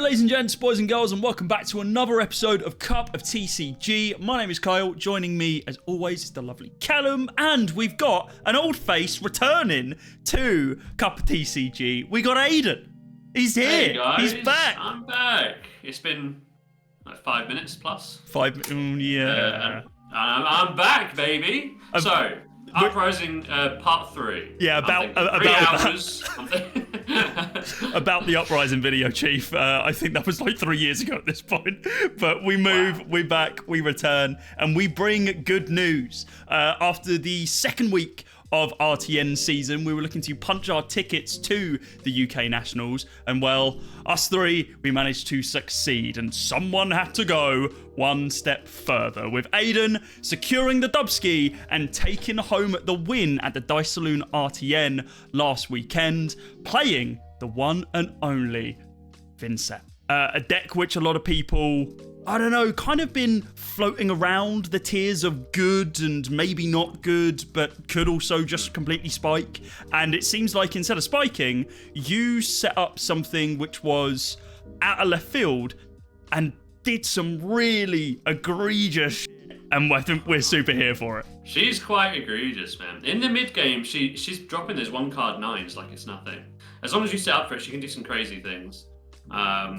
ladies and gents, boys and girls, and welcome back to another episode of Cup of TCG. My name is Kyle. Joining me, as always, is the lovely Callum, and we've got an old face returning to Cup of TCG. We got Aidan. He's here. Hey guys, he's back. I'm back. It's been like 5 minutes plus. Yeah. And I'm back, baby. So, Uprising Part 3. Yeah, about 3 hours. About the Uprising video, Chief. I think that was like 3 years ago at this point. But we move, we're back, we return, and we bring good news. After the second week of RTN season, we were looking to punch our tickets to the UK Nationals, and well, us three, we managed to succeed, and someone had to go one step further, with Aidan securing the dubski and taking home the win at the Dice Saloon RTN last weekend, playing the one and only Vynnset. A deck which a lot of people, I don't know, kind of been floating around the tiers of good and maybe not good, but could also just completely spike. And it seems like instead of spiking, you set up something which was out of left field and did some really egregious shit. And I think we're super here for it. She's quite egregious, man. In the mid game, she's dropping those 1-card 9s like it's nothing. As long as you set up for it, she can do some crazy things.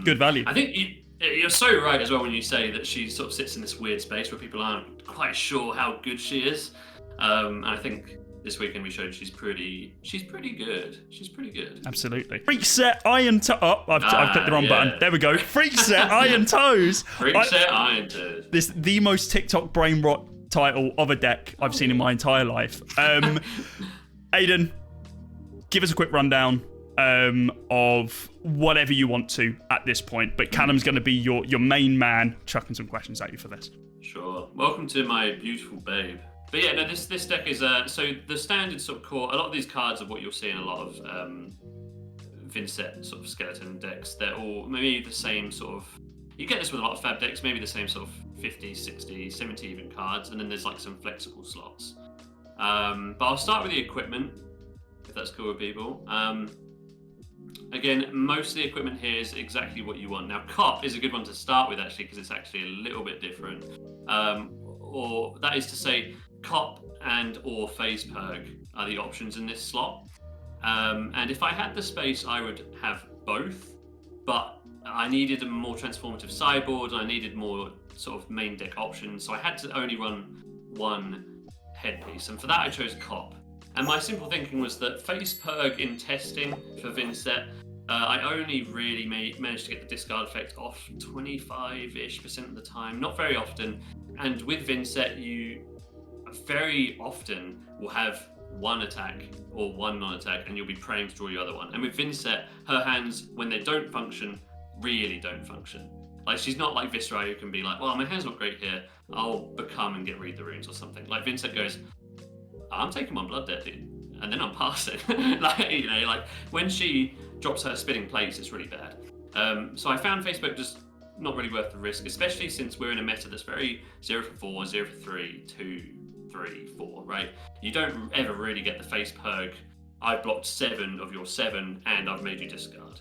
Good value. I think you're so right as well when you say that she sort of sits in this weird space where people aren't quite sure how good she is. And I think this weekend we showed she's pretty good. She's pretty good. Absolutely. Freak set iron toe. Oh, I've clicked the wrong button. There we go. Freak set iron toes. Freak set iron toes. This the most TikTok brain rot title of a deck I've seen in my entire life. Aidan, give us a quick rundown of whatever you want to at this point, but Callum's going to be your main man, chucking some questions at you for this. Sure. Welcome to my beautiful babe. But yeah, no, this deck is so the standard sort of core. A lot of these cards are what you'll see in a lot of Vynnset sort of skeleton decks. They're all maybe the same sort of. You get this with a lot of fab decks, maybe the same sort of 50, 60, 70 even cards, and then there's like some flexible slots. But I'll start with the equipment, if that's cool with people. Again, most of the equipment here is exactly what you want. Now, Cop is a good one to start with, actually, because it's actually a little bit different. Or that is to say, Cop and or Phase Perg are the options in this slot. And if I had the space, I would have both. But I needed a more transformative sideboard, and I needed more sort of main deck options. So I had to only run one headpiece. And for that, I chose Cop. And my simple thinking was that Phase Perg in testing for Vynnset, I only really managed to get the discard effect off 25-ish% of the time, not very often. And with Vynnset, you very often will have one attack or one non-attack, and you'll be praying to draw your other one. And with Vynnset, her hands, when they don't function, really don't function. Like, she's not like Viscera, who can be like, well, my hand's not great here, I'll become and get Read the Runes or something. Like, Vynnset goes, I'm taking one blood there, dude, and then I'm passing. like when she drops her spinning plates, it's really bad. So I found Facebook just not really worth the risk, especially since we're in a meta that's very 0 for 4, 0 for 3, 2, 3, 4, right? You don't ever really get the Phase Perg, I blocked 7 of your 7 and I've made you discard.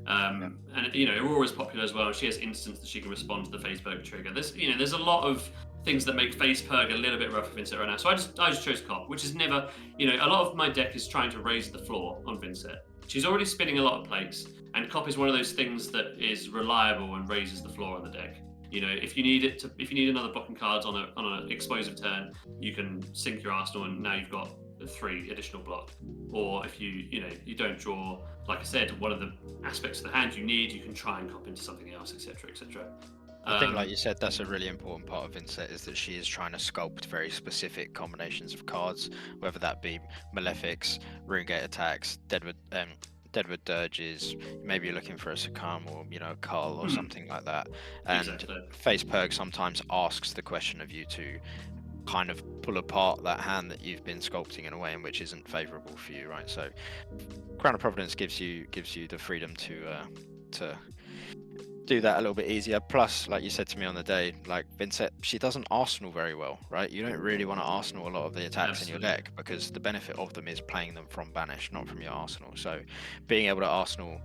And Aurora's popular as well. She has instants that she can respond to the Phase Perg trigger. There's a lot of things that make Phase Perg a little bit rough for Vynnset right now. So I just chose Cop, which is never, a lot of my deck is trying to raise the floor on Vynnset. She's already spinning a lot of plates, and Cop is one of those things that is reliable and raises the floor on the deck. If you need another blocking cards on an explosive turn, you can sink your arsenal, and now you've got 3 additional block. Or if you don't draw, like I said, one of the aspects of the hand you need, you can try and cop into something else, etc., etc. I think, like you said, that's a really important part of Vynnset, is that she is trying to sculpt very specific combinations of cards, whether that be Malefics, Runegate attacks, Deadwood Dirges, maybe you're looking for a Succumb or, a Cull or something like that. And Exactly. Phase Perg sometimes asks the question of you to kind of pull apart that hand that you've been sculpting in a way in which isn't favourable for you, right? So Crown of Providence gives you the freedom to do that a little bit easier. Plus, like you said to me on the day, like Vynnset, she doesn't Arsenal very well, right? You don't really want to Arsenal a lot of the attacks in your deck because the benefit of them is playing them from Banish, not from your Arsenal. So being able to Arsenal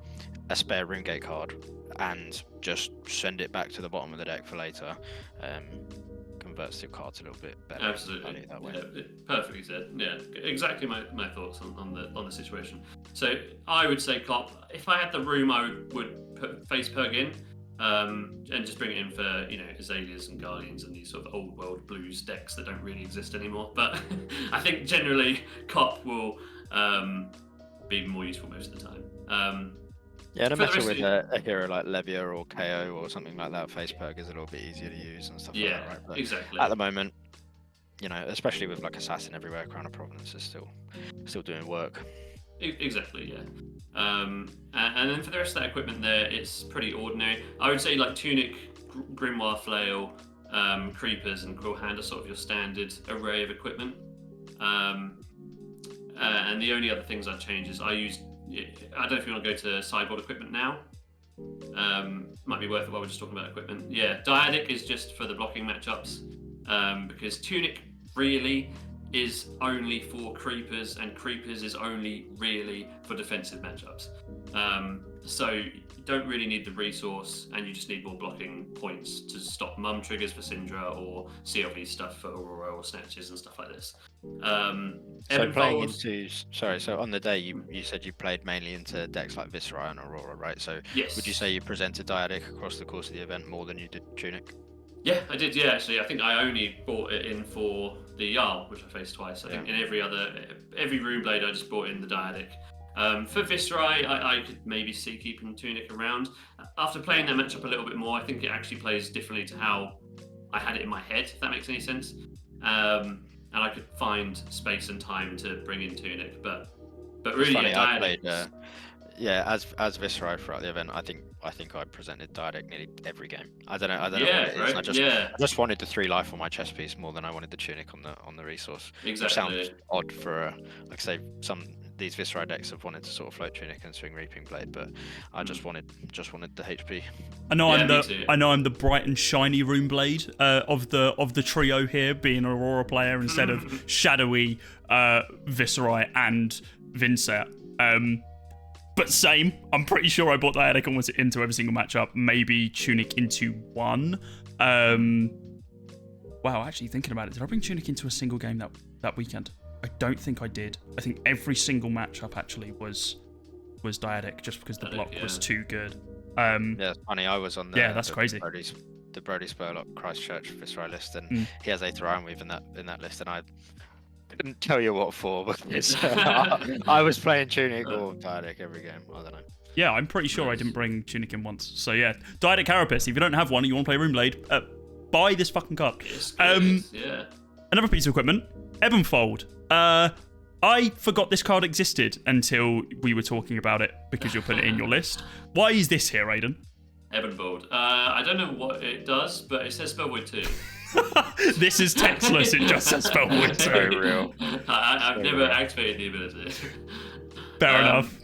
a spare Runegate card and just send it back to the bottom of the deck for later converts your cards a little bit better. Absolutely. That way. Yeah, perfectly said. Yeah, exactly my thoughts on the situation. So I would say Cop. If I had the room, I would put Face Purg in and just bring it in for, you know, Azaleas and Guardians and these sort of old world blues decks that don't really exist anymore. But I think generally Cop will be more useful most of the time. Yeah, and a meta with a hero like Levia or KO or something like that, Face Purg is a little bit easier to use and stuff like that, right? But exactly. At the moment, you know, especially with like Assassin everywhere, Crown of Providence is still doing work. Exactly, yeah. And then for the rest of that equipment there, it's pretty ordinary. I would say like Tunic, Grimoire Flail, Creepers, and Quill Hand are sort of your standard array of equipment. And the only other things I'd change is I don't know if you want to go to sideboard equipment now. Might be worth it while we're just talking about equipment. Yeah, Dyadic is just for the blocking matchups because Tunic really is only for Creepers and Creepers is only really for defensive matchups. So you don't really need the resource and you just need more blocking points to stop mum triggers for Syndra or CLV stuff for Aurora or Snatches and stuff like this. So on the day you said you played mainly into decks like Viscerai and Aurora, right? So yes. Would you say you presented Dyadic across the course of the event more than you did Tunic? Yeah, I did. Yeah, actually, I think I only brought it in for the Jarl, which I faced twice. I think in every Runeblade, I just brought in the Dyadic. For Viscerai, I could maybe see keeping Tunic around. After playing that matchup a little bit more, I think it actually plays differently to how I had it in my head, if that makes any sense. And I could find space and time to bring in Tunic, but really, funny, Dyadic. As Viscerai throughout the event, I think I presented Dyadic nearly every game. I don't know what it is. Right? I just wanted the 3 life on my chess piece more than I wanted the Tunic on the resource. Exactly. Which sounds odd for like say these Viscerai decks have wanted to sort of float Tunic and swing Reaping Blade, but I just wanted the HP. I know I'm the bright and shiny Runeblade of the trio here, being an Aurora player instead of shadowy Viscerai and Vynnset. But same, I'm pretty sure I bought Dyadic almost into every single matchup, maybe Tunic into one. Wow, actually thinking about it, did I bring Tunic into a single game that weekend? I don't think I did. I think every single matchup actually was Dyadic, just because the block was too good. Yeah, it's funny, I was on that's crazy. The Brody Spurlock Christchurch Viscerai list, and he has Aether Ironweave in that list, and I couldn't tell you what for, because I was playing Tunic or Dyadic every game. I don't know. Yeah, I'm pretty sure I didn't bring Tunic in once. So yeah, Dyadic Carapace. If you don't have one and you want to play Runeblade, buy this fucking card. Yeah. Another piece of equipment, Ebonfold. I forgot this card existed until we were talking about it because you're putting it in your list. Why is this here, Aidan? Ebonfold. I don't know what it does, but it says Spellvoid 2. This is textless, it just says Spellvoid 2. So real. I've never activated the ability. Fair enough.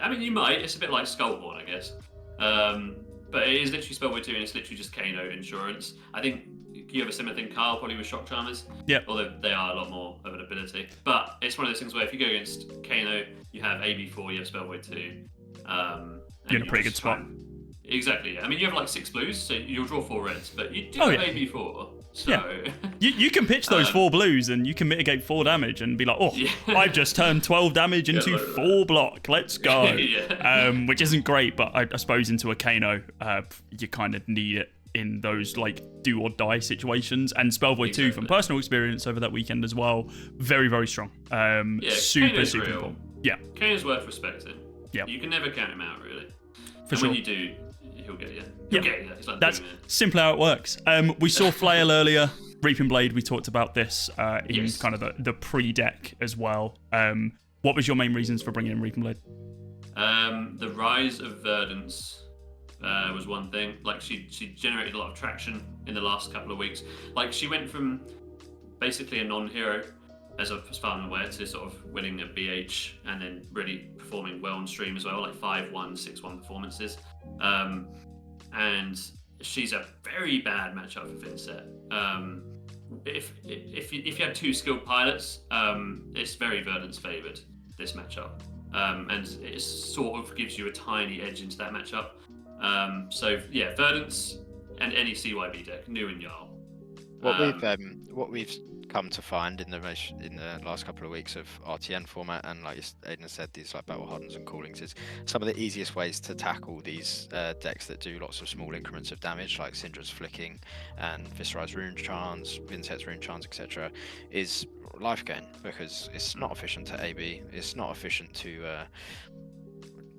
I mean, you might. It's a bit like Skullhorn, I guess. But it is literally Spellvoid 2 and it's literally just Kano insurance. I think you have a similar thing, Carl, probably with Shock Charmers. Yeah. Although they are a lot more of an ability. But it's one of those things where if you go against Kano, you have AB4, you have Spellvoid 2. You're in a pretty good spot. Exactly, yeah. I mean, you have like 6 blues, so you'll draw 4 reds, but you do have AB4. So yeah. you can pitch those 4 blues and you can mitigate 4 damage and be like, I've just turned 12 damage into 4 block. Let's go. Which isn't great, but I suppose into a Kano, you kind of need it in those like do or die situations. And Spellvoid 2 from personal experience over that weekend as well, very, very strong. Super important. Yeah. Kano's worth respecting. Yeah. You can never count him out, really. When you do, he'll get you. Like that's simply how it works. We saw Flail earlier. Reaping Blade, we talked about this in kind of the pre-deck as well. What was your main reasons for bringing in Reaping Blade? The rise of Verdance was one thing. Like she generated a lot of traction in the last couple of weeks. Like she went from basically a non-hero, as far as I'm aware, to sort of winning a BH and then really performing well on stream as well, like 5-1, 6-1 performances. and she's a very bad matchup for Vynnset. If you have 2 skilled pilots, it's very Verdant's favoured, this matchup, and it sort of gives you a tiny edge into that matchup. So yeah, Verdant's and any CYB deck, new and Jarl. What we've come to find in the last couple of weeks of RTN format, and like Aidan said, these like battle hardens and callings, is some of the easiest ways to tackle these decks that do lots of small increments of damage, like Syndra's Flicking and Viscerai's Rune Charms, Vynnset's Rune Charms, etc., is life gain, because it's not efficient to AB, it's not efficient to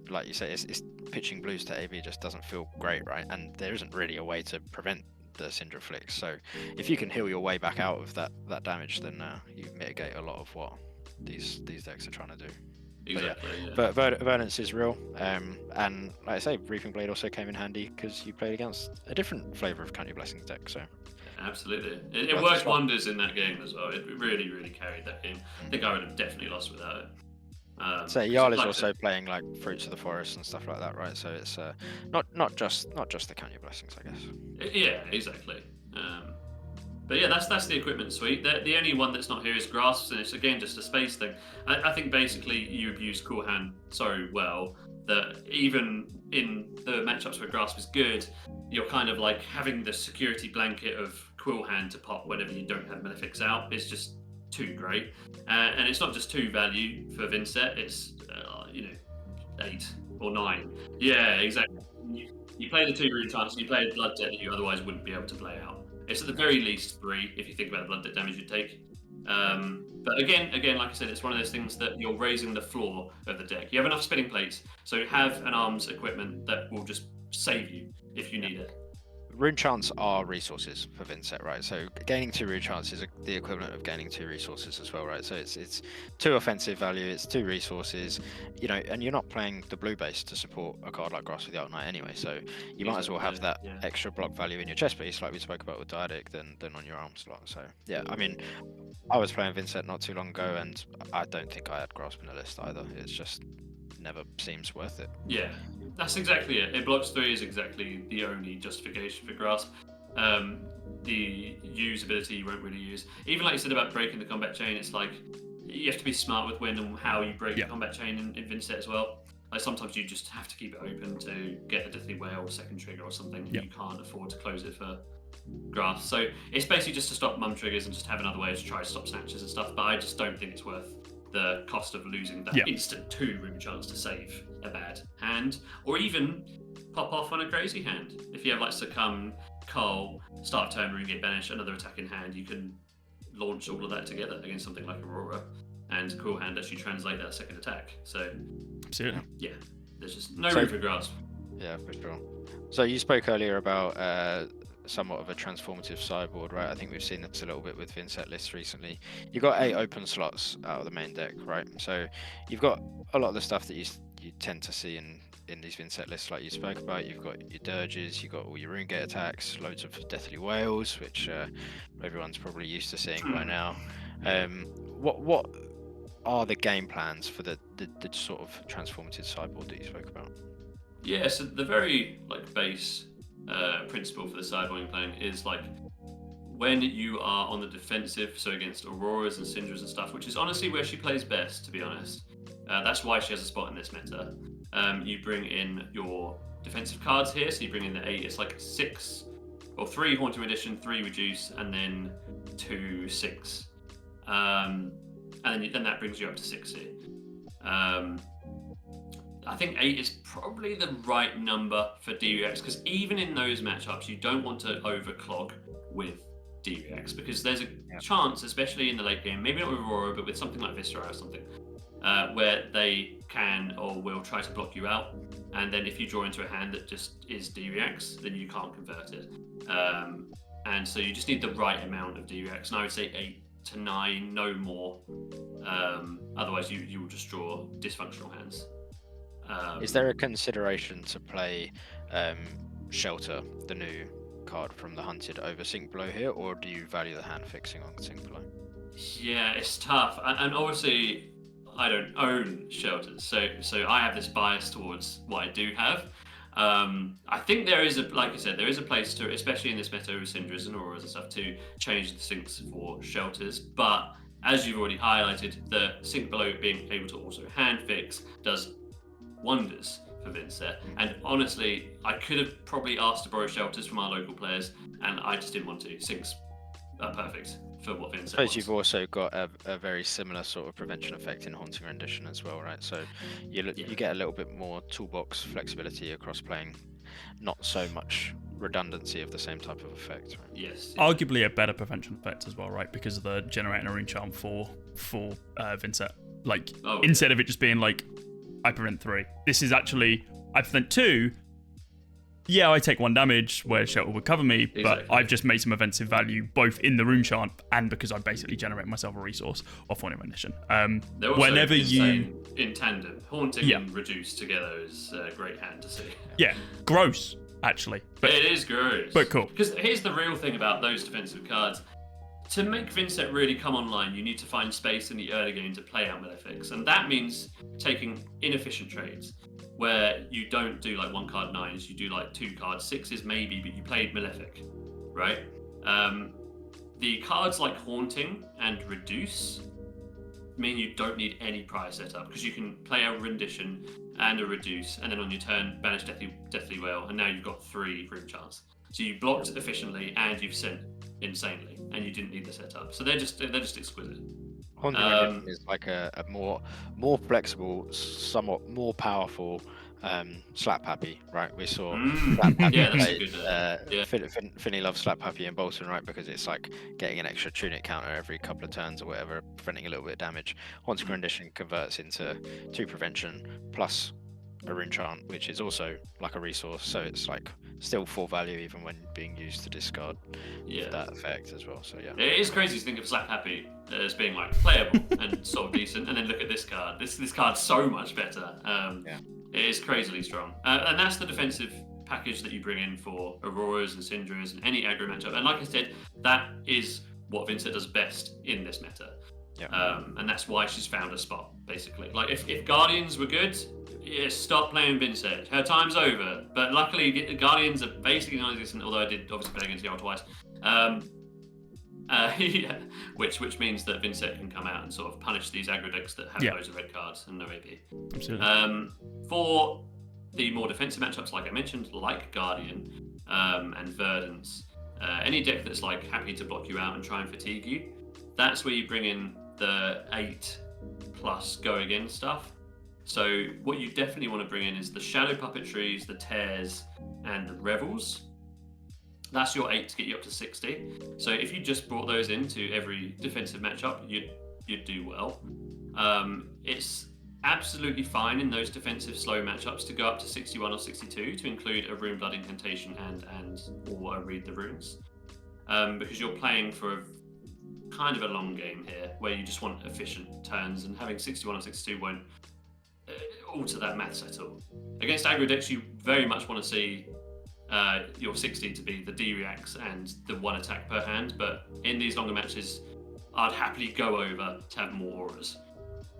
like you say, it's pitching blues to AB just doesn't feel great, right? And there isn't really a way to prevent the Syndra flicks. So if you can heal your way back out of that damage, then you mitigate a lot of what these decks are trying to do. Exactly. But Verdance is real, and like I say, Reaping Blade also came in handy because you played against a different flavour of Count Your Blessings deck. So absolutely, it worked wonders in that game as well. It really, really carried that game. I think I would have definitely lost without it. So Jarl is also playing like Fruits of the Forest and stuff like that, right? So it's not just the Count Your Blessings, I guess. Yeah, exactly. But yeah, that's the equipment suite. The only one that's not here is Grasps, and it's again just a space thing. I think basically you abuse Cool Hand so well that even in the matchups where Grasp is good, you're kind of like having the security blanket of Cool Hand to pop whenever you don't have Malefics out. It's just too great, and it's not just 2 value for Vynnset. It's 8 or 9. Yeah, exactly. You play the 2 Rune Charms, and you play a Blood Debt that you otherwise wouldn't be able to play out. It's at the very least 3 if you think about the Blood Debt damage you take. But again, like I said, it's one of those things that you're raising the floor of the deck. You have enough spinning plates, so have an arms equipment that will just save you if you need it. Rune Chants are resources for Vynnset, right? So gaining 2 Rune Chants is the equivalent of gaining 2 resources as well, right? So it's 2 offensive value, it's 2 resources, and you're not playing the blue base to support a card like Grasp of the Alt-Knight anyway, so you might as well have that extra block value in your chest piece, like we spoke about with Diadic, than on your arm slot. So yeah, I mean, I was playing Vynnset not too long ago, and I don't think I had Grasp in the list either. It's just never seems worth it. Yeah, that's exactly it. It blocks 3 is exactly the only justification for Grasp. The usability you won't really use. Even like you said about breaking the combat chain, it's like you have to be smart with when and how you break the combat chain in Vynnset as well. Like sometimes you just have to keep it open to get a Deathly Whale second trigger or something. You can't afford to close it for Grasp. So it's basically just to stop mum triggers and just have another way to try to stop snatches and stuff. But I just don't think it's worth the cost of losing that instant 2 Rune Chance to save a bad hand, or even pop off on a crazy hand. If you have like Succumb, Cull, start turn, Runegate Banish, another attack in hand, you can launch all of that together against something like Aurora, and Cool Hand actually translate that second attack. So absolutely, yeah, there's just no room for Grasp. Yeah, for sure. So you spoke earlier about somewhat of a transformative sideboard, right? I think we've seen this a little bit with Vynnset lists recently. You've got 8 open slots out of the main deck, right? So you've got a lot of the stuff that you tend to see in these Vynnset lists, like you spoke about. You've got your Dirges, you've got all your Runegate attacks, loads of Deathly Whales, which everyone's probably used to seeing by now. What are the game plans for the sort of transformative sideboard that you spoke about? Yeah, so the very base principle for the sideboarding playing is like when you are on the defensive, so against Auroras and Syndras and stuff, which is honestly where she plays best, to be honest. That's why she has a spot in this meta. You bring in your defensive cards here, so you bring in the 8. It's like 6 or 3 Haunting Edition, 3 Reduce, and then 2 6, and then that brings you up to 6 here. I think 8 is probably the right number for DRX, because even in those matchups, you don't want to overclog with DRX, because there's a chance, especially in the late game, maybe not with Aurora, but with something like Viscerai or something, where they can or will try to block you out, and then if you draw into a hand that just is DRX, then you can't convert it. And so you just need the right amount of DRX, and I would say 8 to 9, no more. Otherwise, you will just draw dysfunctional hands. Is there a consideration to play Shelter, the new card from the Hunted, over Sink Below here, or do you value the hand fixing on Sink Below? Yeah, it's tough, and obviously I don't own Shelters, so I have this bias towards what I do have. I think there is like I said, there is a place to, especially in this meta with Syndras and Auroras and stuff, to change the syncs for shelters. But as you've already highlighted, the sync below being able to also hand fix does wonders for Vynnset. And honestly, I could have probably asked to borrow shelters from our local players, and I just didn't want to. Syncs are perfect for what Vynnset I suppose wants. you've also got a very similar sort of prevention effect in Haunting Rendition as well, right? So you get a little bit more toolbox flexibility across playing, not so much redundancy of the same type of effect, right? Yes. Arguably a better prevention effect as well, right? Because of the generating a rune charm for Vynnset. Like, instead of it just being like, I prevent 3, this is actually, I prevent 2. Yeah, I take 1 damage where Shelter would cover me, but I've just made some offensive value both in the rune charm and because I basically generate myself a resource off Haunting Rendition. Whenever you in tandem, Haunting and Reduce together is a great hand to see. Yeah, gross actually, but it is gross. But cool. Because here's the real thing about those defensive cards. To make Vynnset really come online, you need to find space in the early game to play out Malefics, and that means taking inefficient trades where you don't do like 1 card 9s, you do like 2 card 6s maybe, but you played Malefic, right? The cards like Haunting and Reduce mean you don't need any prior setup because you can play a Rendition and a Reduce, and then on your turn banish Deathly Wail, and now you've got 3 room chance. So you blocked efficiently and you've sent insanely, and you didn't need the setup. So they're just exquisite. Haunting Rendition is like a more flexible, somewhat more powerful Slap Happy, right? We saw Slap Happy Finny loves Slap Happy in Bolton, right? Because it's like getting an extra tunic counter every couple of turns or whatever, preventing a little bit of damage. Haunting Rendition converts into 2 prevention plus a rune chant, which is also like a resource, so it's like still 4 value even when being used to discard for that effect as well. So yeah, it is crazy to think of Slap Happy as being like playable and sort of decent, and then look at this card. This card's so much better. It is crazily strong, and that's the defensive package that you bring in for Auroras and Syndras and any aggro matchup. And like I said, that is what Vynnset does best in this meta. And that's why she's found a spot, basically. Like, if Guardians were good, stop playing Vynnset. Her time's over. But luckily, the Guardians are basically non-existent, although I did obviously play against Yara twice. Which means that Vynnset can come out and sort of punish these aggro decks that have loads of red cards and no AP. Absolutely. For the more defensive matchups, like I mentioned, like Guardian and Verdance, any deck that's like happy to block you out and try and fatigue you, that's where you bring in the 8+ go again stuff. So what you definitely want to bring in is the Shadow Puppetries, the Tears, and the Revels. That's your 8 to get you up to 60. So if you just brought those into every defensive matchup, you'd do well. It's absolutely fine in those defensive slow matchups to go up to 61 or 62 to include a Rune Blood Incantation or a Read the Runes. Because you're playing for a kind of a long game here where you just want efficient turns, and having 61 or 62 won't alter that maths at all. Against aggro decks, you very much want to see your 60 to be the D-reacts and the 1 attack per hand, but in these longer matches, I'd happily go over to have more auras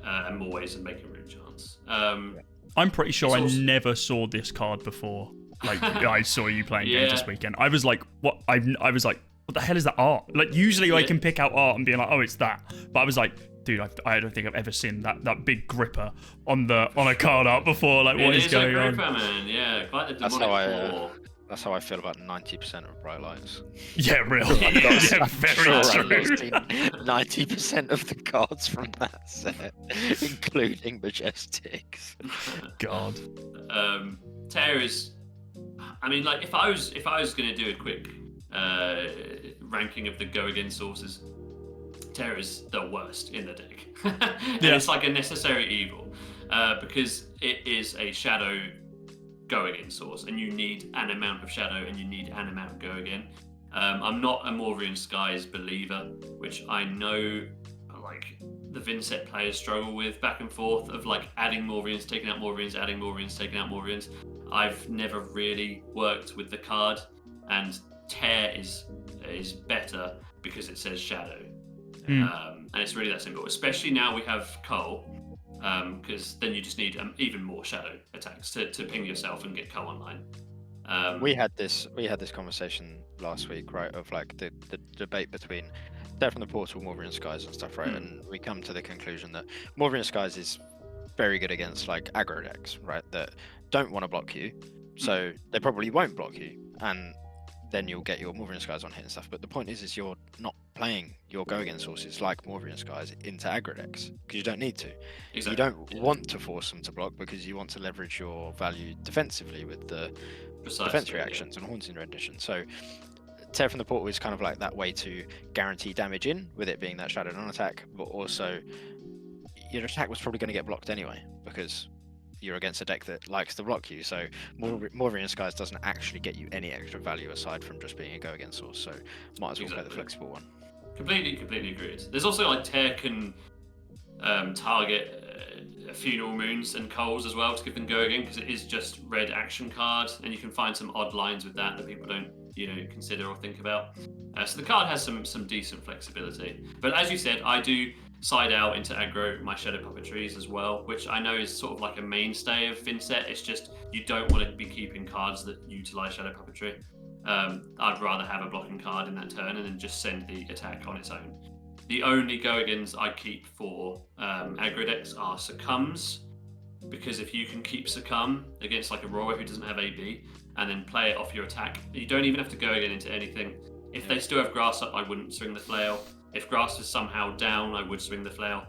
and more ways of making rune chance. I'm pretty sure I never saw this card before. Like, I saw you playing games this weekend. I was like, what? I was like, what the hell is that art? Like, usually I can pick out art and be like, oh, it's that. But I was like, dude, I don't think I've ever seen that big gripper on a card art before. Like, what is going on? It is a gripper, man. Yeah, quite the demonic claw. That's how I feel about 90% of Bright Lights. Yeah, really. Yeah, very true. 90% of the cards from that set, including Majestics. God. Tear is. I mean, like, if I was going to do a quick ranking of the go again sources, Tear is the worst in the deck. And it's like a necessary evil because it is a shadow go again source, and you need an amount of shadow and you need an amount of go again. I'm not a Morvian Skies believer, which I know like the Vynnset players struggle with back and forth of like adding Morvians, taking out Morvians, adding Morvians, taking out Morvians. I've never really worked with the card, and Tear is better because it says shadow. And it's really that simple, especially now we have Cole, because then you just need even more shadow attacks to ping yourself and get co-online. We had this conversation last week, right? Of like the debate between Death from the Portal, Morbid Skies, and stuff, right? And we come to the conclusion that Morbid Skies is very good against like aggro decks, right? That don't want to block you, so they probably won't block you, and then you'll get your Morbid Skies on hit and stuff. But the point is you're not playing your go against sources like Morbid Skies into aggro decks because you don't need to. Exactly. You don't want to force them to block because you want to leverage your value defensively with the defense reactions and haunting rendition. So Tear from the Portal is kind of like that way to guarantee damage in, with it being that shadow non-attack, but also your attack was probably going to get blocked anyway because you're against a deck that likes to block you. So Morbid Skies doesn't actually get you any extra value aside from just being a go against source. So might as well play the flexible one. Completely agreed. There's also like Tear can target Funeral Moons and Coals as well to give them go again, because it is just red action card, and you can find some odd lines with that people don't consider or think about. So the card has some decent flexibility. But as you said, I do side out into aggro my Shadow Puppetries as well, which I know is sort of like a mainstay of Vynnset. It's just you don't want to be keeping cards that utilize Shadow Puppetry. I'd rather have a blocking card in that turn and then just send the attack on its own. The only go-agains I keep for aggro decks are Succumbs, because if you can keep Succumb against like Aurora who doesn't have AB and then play it off your attack, you don't even have to go again into anything. If they still have Grass up, I wouldn't swing the Flail. If Grass is somehow down, I would swing the Flail.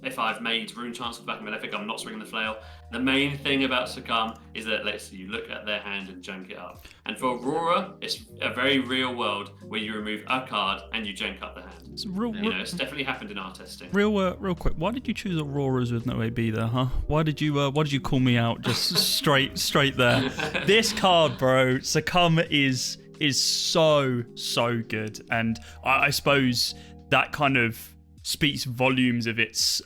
If I've made Rune Chance with Black Malefic, I'm not swinging the Flail. The main thing about Succumb is that it lets you look at their hand and junk it up. And for Aurora, it's a very real world where you remove a card and you junk up the hand. It's definitely happened in our testing. Real quick, why did you choose Auroras with no AB there, huh? Why did you call me out just straight there? This card, bro, Succumb is so good, and I suppose that kind of speaks volumes of its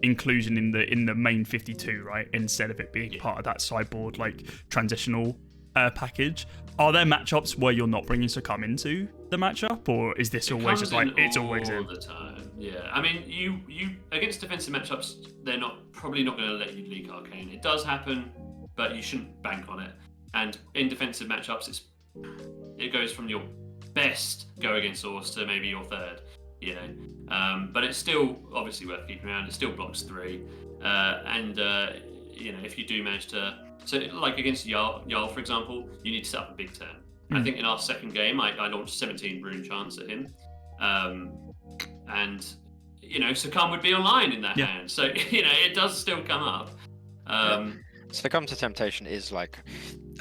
inclusion in the main 52, right? Instead of it being part of that sideboard like transitional package. Are there matchups where you're not bringing Succumb into the matchup, or is this always just like it's always in? All the time. Yeah, I mean, you against defensive matchups, they're probably not going to let you leak Arcane. It does happen, but you shouldn't bank on it. And in defensive matchups, it goes from your best go against source to maybe your third. But it's still obviously worth keeping around. It still blocks 3, and if you do manage to, so like against Jarl for example, you need to set up a big turn. I think in our second game, I launched 17 Rune Chance at him, and Succumb would be online in that hand. So it does still come up. Succumb to Temptation is like,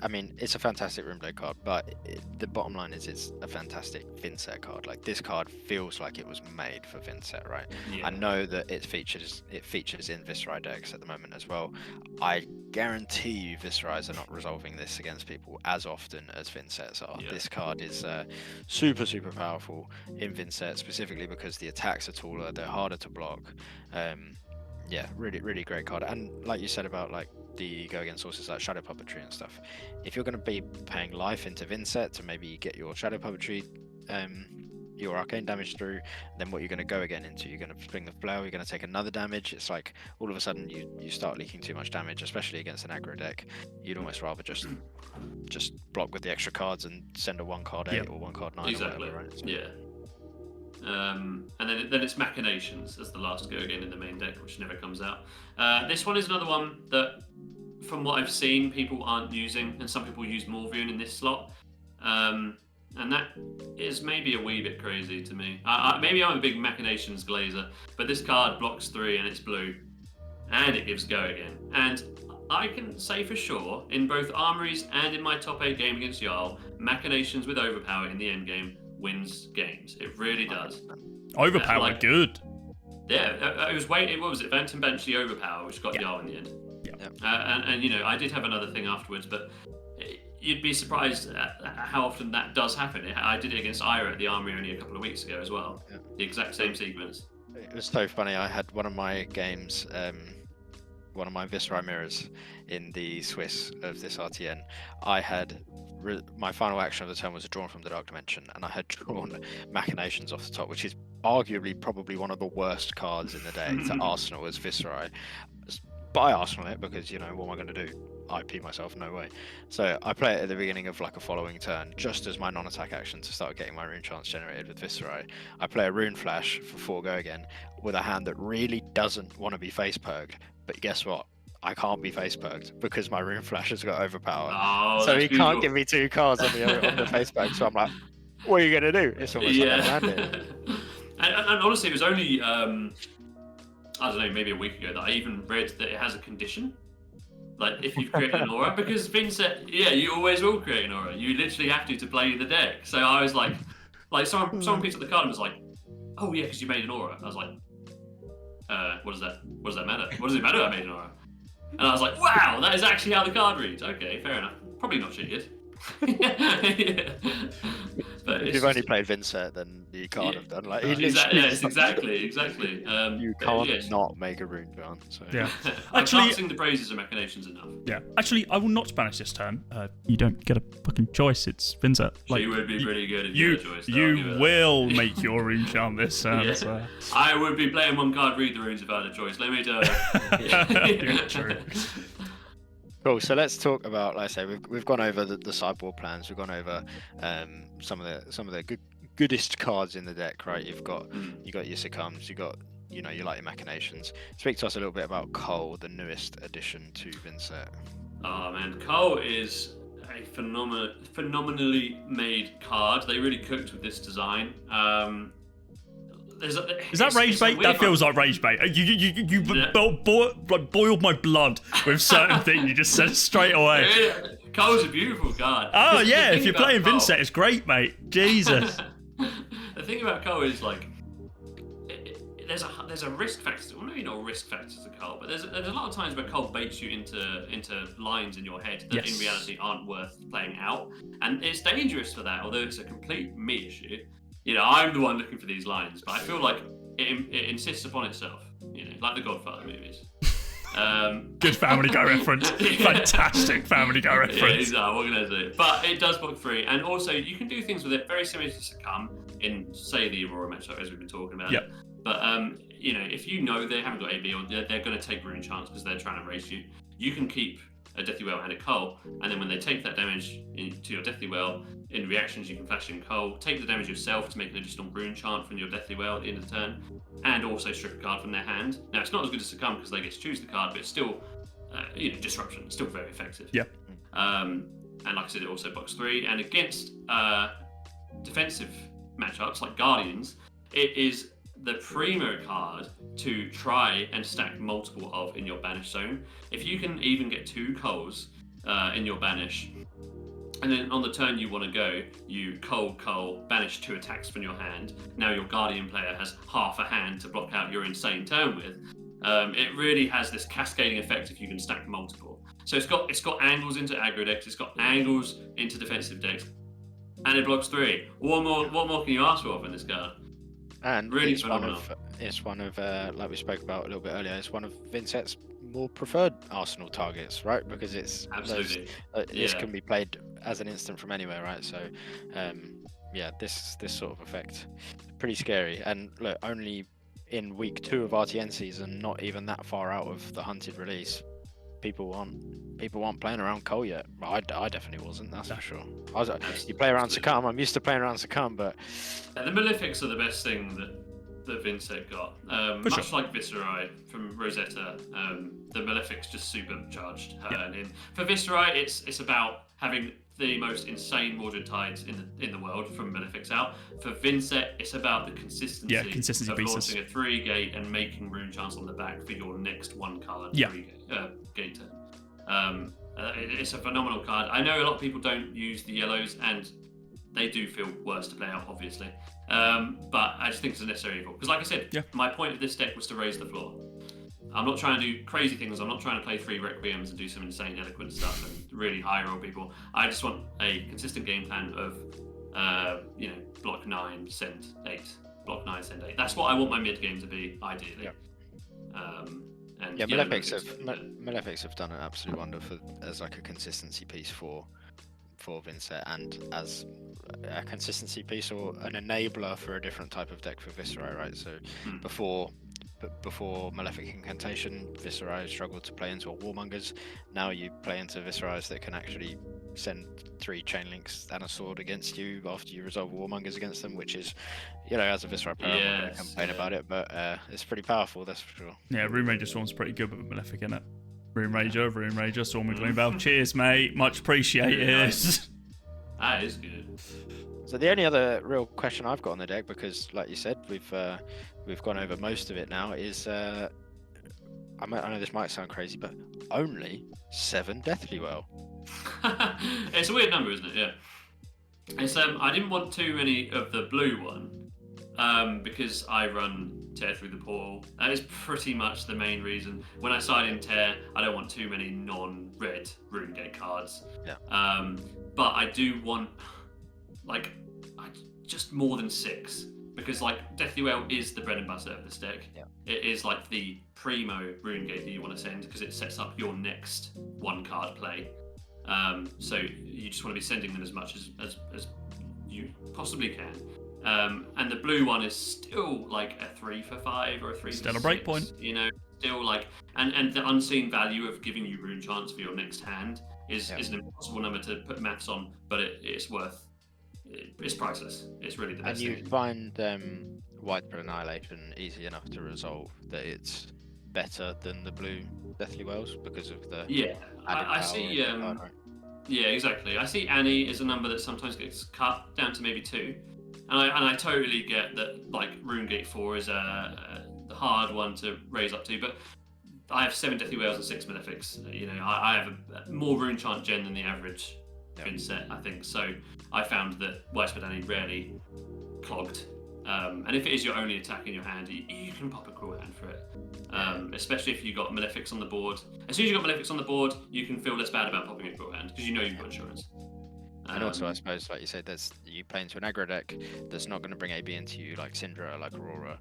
I mean, it's a fantastic Runeblade card, but the bottom line is it's a fantastic Vynnset card. Like, this card feels like it was made for Vynnset, right? Yeah. I know that it features in Viscerai decks at the moment as well. I guarantee you Viscerais are not resolving this against people as often as Vynsets are. Yeah. This card is super powerful in Vynnset, specifically because the attacks are taller, they're harder to block. Really great card. And like you said about like the go against sources like Shadow Puppetry and stuff, if you're going to be paying life into Vynnset to maybe get your Shadow Puppetry, your arcane damage through, then what you're going to go again into, you're going to swing the Flail, you're going to take another damage. It's like all of a sudden you start leaking too much damage, especially against an aggro deck. You'd almost rather just block with the extra cards and send a 1 card 8 or 1 card 9 exactly. or whatever, right? So, yeah. And then it's Machinations as the last go again in the main deck, which never comes out. This one is another one that, from what I've seen, people aren't using, and some people use Morvian in this slot. And that is maybe a wee bit crazy to me. Maybe I'm a big Machinations glazer, but this card blocks 3 and it's blue, and it gives go again. And I can say for sure, in both Armories and in my top 8 game against Jarl, Machinations with Overpower in the end game wins games. It really does. Overpower, good. Yeah, it was what was it? Vanton Benchley Overpower, which got Jarl in the end. Yeah. And I did have another thing afterwards, but you'd be surprised at how often that does happen. I did it against Ira at the Armory only a couple of weeks ago as well. Yeah. The exact same sequence. It was so funny. I had one of my games, one of my Viscerai mirrors in the Swiss of this RTN. I had my final action of the turn was a drawn from the Dark Dimension, and I had drawn Machinations off the top, which is arguably probably one of the worst cards in the deck to Arsenal as Viserai. But I Arsenal it because, you know, what am I going to do? IP myself? No way. So I play it at the beginning of like a following turn, just as my non-attack action to start getting my rune chance generated with Viserai. I play a rune flash for 4 go again with a hand that really doesn't want to be face perked. But guess what? I can't be face perked because my rune flash has got overpower. Oh, So he can't give me 2 cards on the face perk. So I'm like, what are you going to do? It's almost like I'm landed. And honestly, it was only, I don't know, maybe a week ago that I even read that it has a condition. Like, if you've created an aura, because Vynnset, yeah, you always will create an aura. You literally have to play the deck. So I was like someone picked up the card and was like, oh yeah, because you made an aura. I was like, what does that matter? What does it matter I made an aura? And I was like, wow, that is actually how the card reads. Okay, fair enough. Probably not cheated. Yeah. But If you've only played Vynnset, then you can't have done like exactly. You can't not make a rune chant. So. Yeah. I Actually, can't sing the praises of machinations enough. Yeah. Actually, I will not banish this turn. You don't get a fucking choice. It's Vynnset. Like, she would be pretty good if you had a choice. You will make your rune chant this turn. Yeah. So. I would be playing one card, read the runes if I had a choice. Let me tell you. Yeah, true. Cool. So let's talk about, like I say, we've gone over the sideboard plans. We've gone over some of the goodest cards in the deck, right? You got your succumbs. You got you like your machinations. Speak to us a little bit about Cole, the newest addition to Vynnset. Oh man, Cole is a phenomenally made card. They really cooked with this design. Is that rage bait? That feels like rage bait. You boiled my blood with certain things you just said straight away. Cole's a beautiful card. Oh yeah, if you're playing Vynnset, it's great, mate. Jesus. The thing about Cole is like, there's a risk factor. Well, maybe not a risk factor to Cole, but there's a lot of times where Cole baits you into lines in your head that in reality aren't worth playing out, and it's dangerous for that. Although it's a complete me issue. You know, I'm the one looking for these lines, but I feel like it insists upon itself. You know, like the Godfather movies. Good Family Guy reference. Fantastic Family Guy reference. Yeah, exactly. What can I say? But it does block 3, and also you can do things with it very similar to Succumb in, say, the Aurora matchup as we've been talking about. Yep. But you know, if you know they haven't got AB or they're going to take rune chance because they're trying to race you, you can keep a Deathly Well and a Cull, and then when they take that damage into your Deathly Well, in reactions you can flash in Cull, take the damage yourself to make an additional rune chant from your Deathly Well at the end of the turn, and also strip a card from their hand. Now it's not as good as Succumb because they get to choose the card, but it's still, disruption. It's still very effective. Yeah. And like I said, it also blocks 3, and against defensive matchups like Guardians, it is the primo card to try and stack multiple of in your banish zone. If you can even get 2 Culls in your banish, and then on the turn you want to go, you Cull, banish 2 attacks from your hand. Now your Guardian player has half a hand to block out your insane turn with. It really has this cascading effect if you can stack multiple. So it's got angles into aggro decks, it's got angles into defensive decks, and it blocks 3. What more can you ask for in this card? And really it's one of like we spoke about a little bit earlier, it's one of Vynnset's more preferred Arsenal targets, right? Because it's absolutely this can be played as an instant from anywhere, right? So this sort of effect, pretty scary. And look, only in week 2 of RTN season, not even that far out of the hunted release, people aren't playing around Cole yet. I definitely wasn't, that's for sure. You play around Succumb, I'm used to playing around Succumb, but the Malefics are the best thing that Vynnset got. Much like Viserai from Rosetta, the Malefics just supercharged her. And for Viserai, it's about having the most insane Mordred Tides in the world from Malefics out. For Vynnset, it's about the consistency of launching a 3-gate and making rune chance on the back for your next 1-card 3-gate. It's a phenomenal card. I know a lot of people don't use the yellows, and they do feel worse to play out, obviously. But I just think it's a necessary evil. Because like I said, my point of this deck was to raise the floor. I'm not trying to do crazy things. I'm not trying to play 3 Requiems and do some insane eloquent stuff and really high roll people. I just want a consistent game plan of, block 9, send 8. Block 9, send 8. That's what I want my mid game to be, ideally. Malefics have done an absolute wonder as like a consistency piece for for Vynnset and as a consistency piece or an enabler for a different type of deck for Viserai, right? So before Malefic Incantation, Viserai struggled to play into a Warmongers. Now you play into Viserais that can actually send 3 chain links and a sword against you after you resolve Warmongers against them, which is, as a Viserai player, I'm not going to complain about it, but it's pretty powerful, that's for sure. Yeah, Rune Ranger Swarm's pretty good with Malefic, innit? Rune Ranger, Storm and Gloomveil. Cheers, mate. Much appreciated. Nice. That is good. So the only other real question I've got on the deck, because like you said, we've gone over most of it now, is I know this might sound crazy, but only 7 Deathly Well. It's a weird number, isn't it? Yeah. It's I didn't want too many of the blue one, because I run Tear Through the Portal. That is pretty much the main reason. When I side in Tear, I don't want too many non-red RuneGate cards. Yeah. But I do want just more than 6, because Deathly Well is the bread and butter of this deck. Yeah. It is the primo RuneGate that you want to send, because it sets up your next 1-card play. So you just want to be sending them as much as you possibly can. And the blue one is still a 3 for 5 or a 3 Still for a 6, breakpoint. Still and the unseen value of giving you rune chance for your next hand is an impossible number to put maths on, but it's priceless. It's really the best And you thing. find Widespread Annihilation easy enough to resolve that it's better than the blue Deathly Wells because of the I see. Yeah, exactly. I see Annie as a number that sometimes gets cut down to maybe 2, and I totally get that RuneGate 4 is the hard one to raise up to, but I have 7 Deathly Wells and 6 Malefics. I have a more rune chant gen than the average Vynnset, I think. So I found that Widespread Annie rarely clogged. And if it is your only attack in your hand, you can pop a Cruel Hand for it. Especially if you've got Malefics on the board. As soon as you've got Malefics on the board, you can feel less bad about popping a Cruel Hand, because you've got insurance. And also, I suppose, like you said, you play into an aggro deck that's not going to bring AB into you, like Syndra, like Aurora,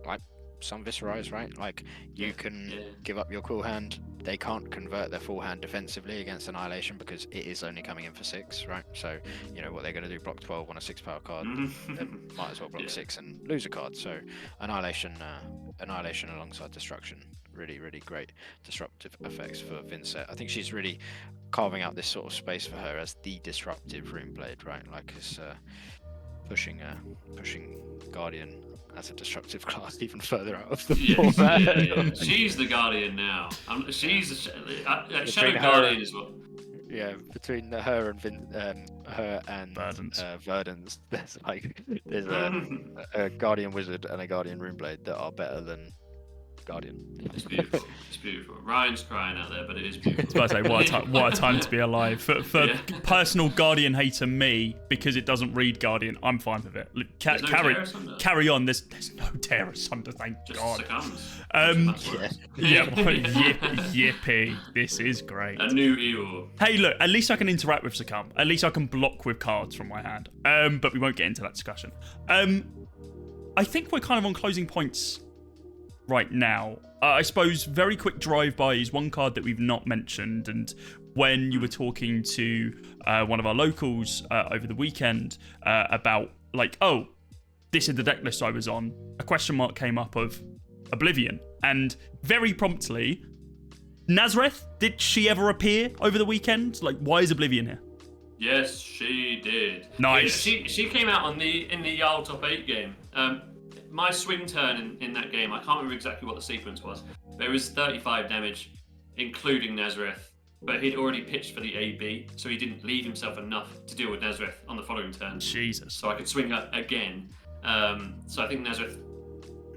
like some Viserais, right? You can give up your Cool Hand. They can't convert their full hand defensively against Annihilation because it is only coming in for 6, right? So, what they're going to do, block 12 on a 6-power card, then might as well block 6 and lose a card. So, Annihilation alongside Destruction, really, really great disruptive effects for Vynnset. I think she's really carving out this sort of space for her as the disruptive Runeblade, right? It's pushing Guardian as a disruptive class even further out of the format. She's the Guardian now. She's Shadow Guardian as well. Yeah, between her and Verdance, there's a Guardian Wizard and a Guardian Runeblade that are better than Guardian. It's beautiful. It's beautiful. Ryan's crying out there, but it is beautiful. I was about to say, what a time to be alive. For personal Guardian hater me, because it doesn't read Guardian, I'm fine with it. Carry on. There's no Terror Sunder, thank God. Succumbs. Yippee. This is great. A new evil. Hey, look, at least I can interact with Succumb. At least I can block with cards from my hand. But we won't get into that discussion. I think we're kind of on closing points right now. I suppose very quick drive-by is one card that we've not mentioned, and when you were talking to one of our locals over the weekend about this is the deck list I was on, a question mark came up of Oblivion, and very promptly, Nazareth, did she ever appear over the weekend? Why is Oblivion here? Yes, she did. Nice. She came out in the Jarl top 8 game. My swing turn in that game, I can't remember exactly what the sequence was, but it was 35 damage, including Nazareth, but he'd already pitched for the AB, so he didn't leave himself enough to deal with Nazareth on the following turn. Jesus. So I could swing her again. So I think Nazareth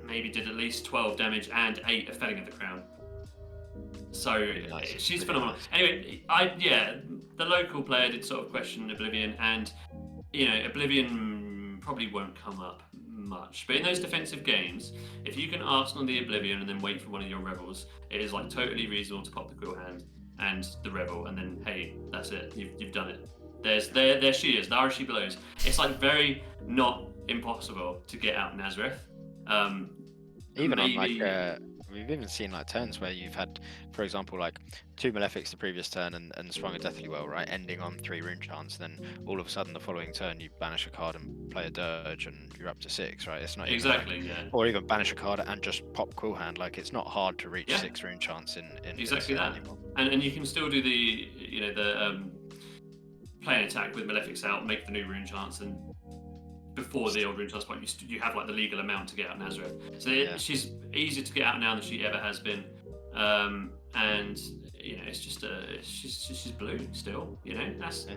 maybe did at least 12 damage and 8 of Felling of the Crown. So nice. She's phenomenal. Anyway, the local player did sort of question Oblivion, and Oblivion probably won't come up much, but in those defensive games, if you can Arsenal the Oblivion and then wait for one of your Rebels, it is totally reasonable to pop the Quill Hand and the Rebel, and then hey, that's it, you've done it. There she is, there she blows. It's very not impossible to get out Nazareth. Even on we've even seen like turns where you've had, for example, like 2 Malefics the previous turn and swung a Deathly Well, right, ending on 3 rune chants. Then all of a sudden the following turn you banish a card and play a dirge and you're up to 6, right? It's not exactly, even, yeah. Or even banish a card and just pop Quill Hand. Like it's not hard to reach 6 rune chants in exactly Vincent that. anymore. And you can still do the play an attack with Malefics out, make the new rune chants, and before the old rune chants point, you have like the legal amount to get out Nazareth. So she's easier to get out now than she ever has been, and you know it's just she's blue still. You know that's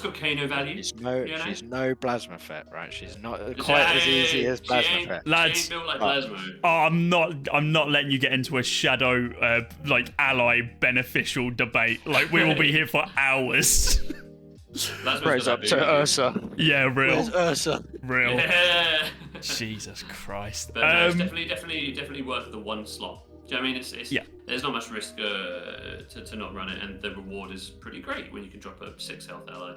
got Kano value. She's no Plasma Fet, right? She's not quite as easy as Plasma Fet. Lads, she ain't built like Plasmo. I'm not letting you get into a Shadow like ally beneficial debate. Like we will be here for hours. Raise up to Ursa. Yeah, real. Where's Ursa? Real. Yeah. Jesus Christ. But no, it's definitely worth the 1 slot. Do you know what I mean? It's there's not much risk to not run it, and the reward is pretty great when you can drop a 6 health ally.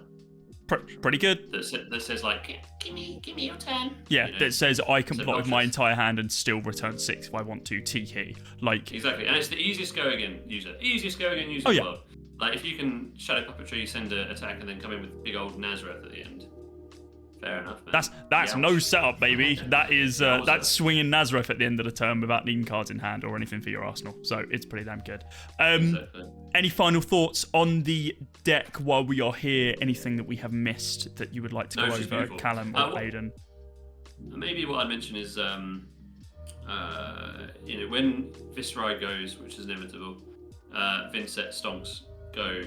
Pretty good. That says like, give me your turn. Yeah, you know? that says I can plot with my entire hand and still return 6 if I want to. Tiki. Like exactly, and it's the easiest go again user. Easiest go again user. Oh, in yeah. the world. Like if you can Shadow Puppetry, send an attack, and then come in with big old Nazareth at the end. Fair enough, man. That's no setup, baby. That is that's swinging Nazareth at the end of the turn without needing cards in hand or anything for your arsenal. So it's pretty damn good. Exactly. Any final thoughts on the deck while we are here? Anything that we have missed that you would like to go over, Callum or Aidan? Maybe what I'd mention is, when Viserai goes, which is inevitable, Vynnset stonks go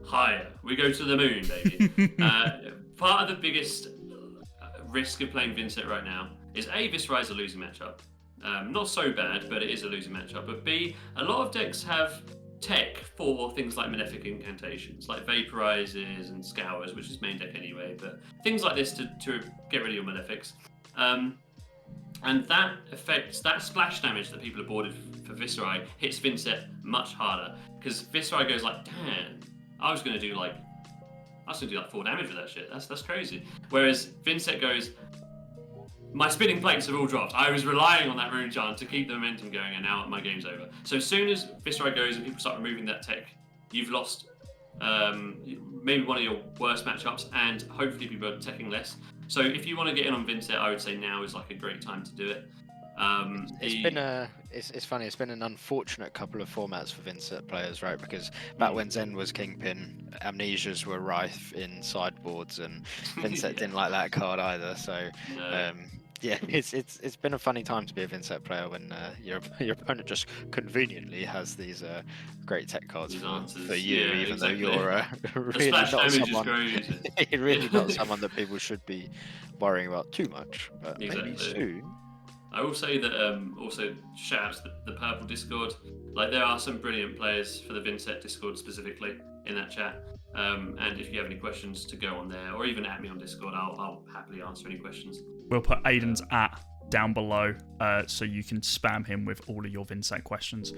higher. We go to the moon, baby. Part of the biggest risk of playing Vynnset right now is A, Viserai is a losing matchup. Not so bad, but it is a losing matchup. But B, a lot of decks have tech for things like Malefic Incantations, like Vaporizes and Scours, which is main deck anyway, but things like this to get rid of your Malefics. And that affects, that splash damage that people have boarded for Viserai hits Vynnset much harder, because Viserai goes like, damn, I was going to do like 4 damage with that shit. That's crazy. Whereas Vynnset goes, my spinning plates have all dropped. I was relying on that rune chant to keep the momentum going, and now my game's over. So as soon as Viserai goes and people start removing that tech, you've lost maybe one of your worst matchups, and hopefully people are teching less. So if you want to get in on Vynnset, I would say now is like a great time to do it. It's funny. It's been an unfortunate couple of formats for Vynnset players, right? Because back when Zen was Kingpin, amnesias were rife in sideboards, and Vynnset didn't like that card either. So, it's been a funny time to be a Vynnset player when your opponent just conveniently has these great tech cards for you, even though you're really not someone that people should be worrying about too much. But maybe soon. I will say that also shout out to the Purple Discord. Like there are some brilliant players for the Vynnset Discord specifically in that chat. And if you have any questions to go on there, or even at me on Discord, I'll happily answer any questions. We'll put Aidan's down below, so you can spam him with all of your Vynnset questions,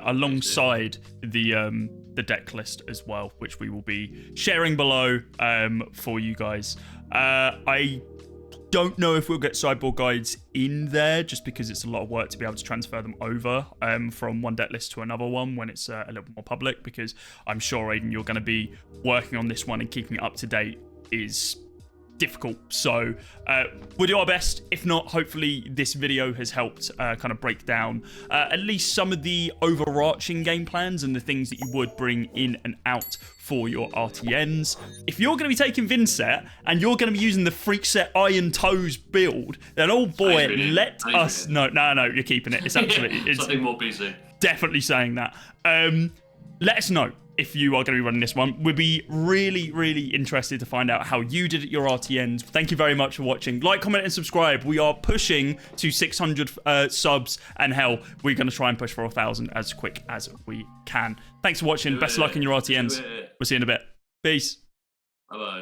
alongside the deck list as well, which we will be sharing below for you guys. I don't know if we'll get sideboard guides in there, just because it's a lot of work to be able to transfer them over from one deck list to another one when it's a little bit more public, because I'm sure, Aidan, you're going to be working on this one, and keeping it up to date is difficult. So we'll do our best. If not, hopefully this video has helped kind of break down at least some of the overarching game plans and the things that you would bring in and out for your RTNs. If you're going to be taking Vynnset and you're going to be using the Freakset Iron Toes build, then oh boy, let us know. No, you're keeping it. It's absolutely it's something more busy. Definitely saying that. Let us know if you are going to be running this one. We'd be really, really interested to find out how you did at your RTNs. Thank you very much for watching. Like, comment, and subscribe. We are pushing to 600 subs, and hell, we're going to try and push for 1,000 as quick as we can. Thanks for watching. Best of luck in your RTNs. We'll see you in a bit. Peace. Bye-bye.